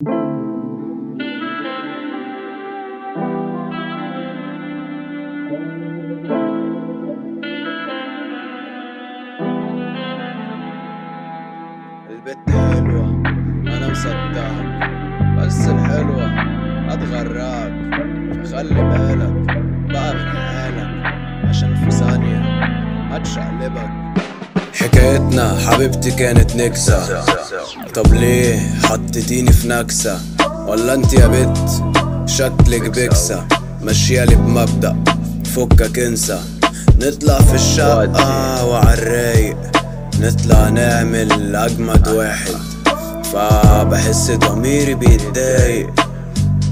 البت حلوة أنا مصدقك، بس الحلوة هتغرقك، فخلي بالك بقى من حالك، عشان في ثانية هتشقلبك. حكايتنا حبيبتي كانت نكسة، طب ليه حطيتيني في نكسة؟ ولا انت يا بت شكلك بكسة؟ مشيالي بمبدأ فكك انسى، نطلع في الشقة وعالرايق، نطلع نعمل أجمد واحد، فبحس ضميري بيتضايق.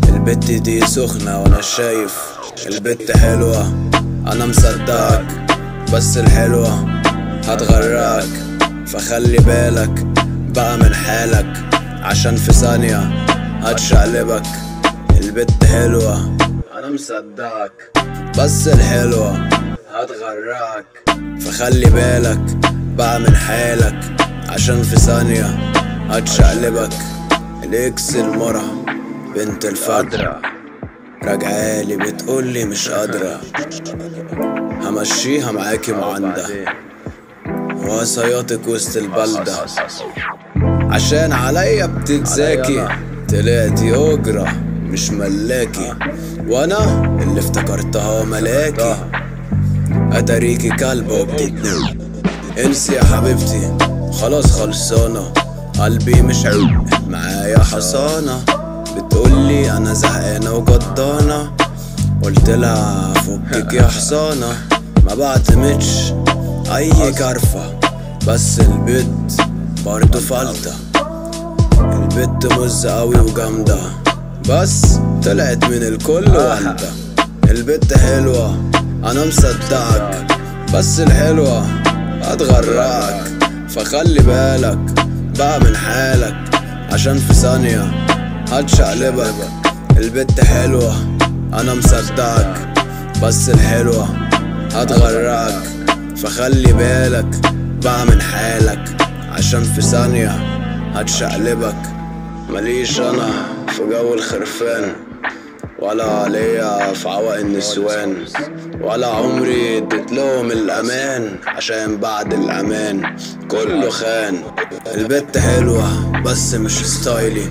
البت دي سخنة وانا شايف البت حلوة، انا مصدقك بس الحلوة هتغرقك، فخلي بالك بقى من حالك، عشان في ثانية هتشقلبك. البت حلوة انا مصدقك بس الحلوة هتغرقك، فخلي بالك بقى من حالك، عشان في ثانية هتشقلبك. الاكس المرة بنت الفجرة راجعالي بتقولي مش قادرة، همشيها معاكي معاندة وهصياطك وسط البلدة، عشان عليا بتتزاكي طلعتي أجرة مش ملاكي، وانا اللي افتكرتها ملاكي اتاريكي كلبة وبتتنوي. انسي يا حبيبتي خلاص خلصانة، قلبي مش معايا حصانة، بتقولي انا زهقانة وجضانة، قلتلها فكك يا حصانة، ما بعتمدش اي كرفة، بس البت برضو فلتة. البت مزة قوي وجامدة، بس طلعت من الكل والدة. البت حلوة انا مصدقك بس الحلوة هتغرقك، فخلي بالك بقى من حالك، عشان في ثانية هتشقلبك. البت حلوة انا مصدقك بس الحلوة هتغرقك، فخلي بالك بقى من حالك، عشان في ثانية هتشقلبك. ماليش انا في جو الخرفان، ولا ليا في عوق النسوان، ولا عمري اديت لهم الامان، عشان بعد الامان كله خان. البت حلوة بس مش ستايلي،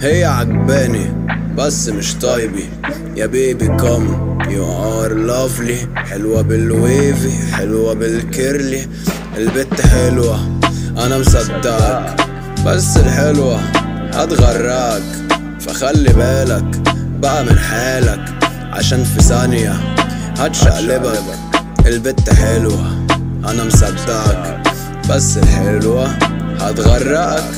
هي عجباني بس مش طيبي، يا بيبي كم يو ار لافلي، حلوة بالويفي حلوة بالكيرلي. البت حلوة انا مصدقك بس الحلوة هتغرقك، فخلي بالك بقى من حالك، عشان في ثانية هتشقلبك. البت حلوة انا مصدقك بس الحلوة هتغرقك،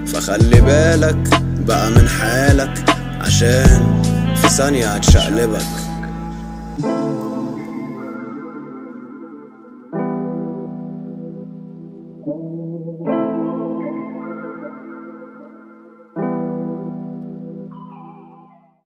فخلي بالك بقى من حالك، عشان في ثانية هتشقلبك.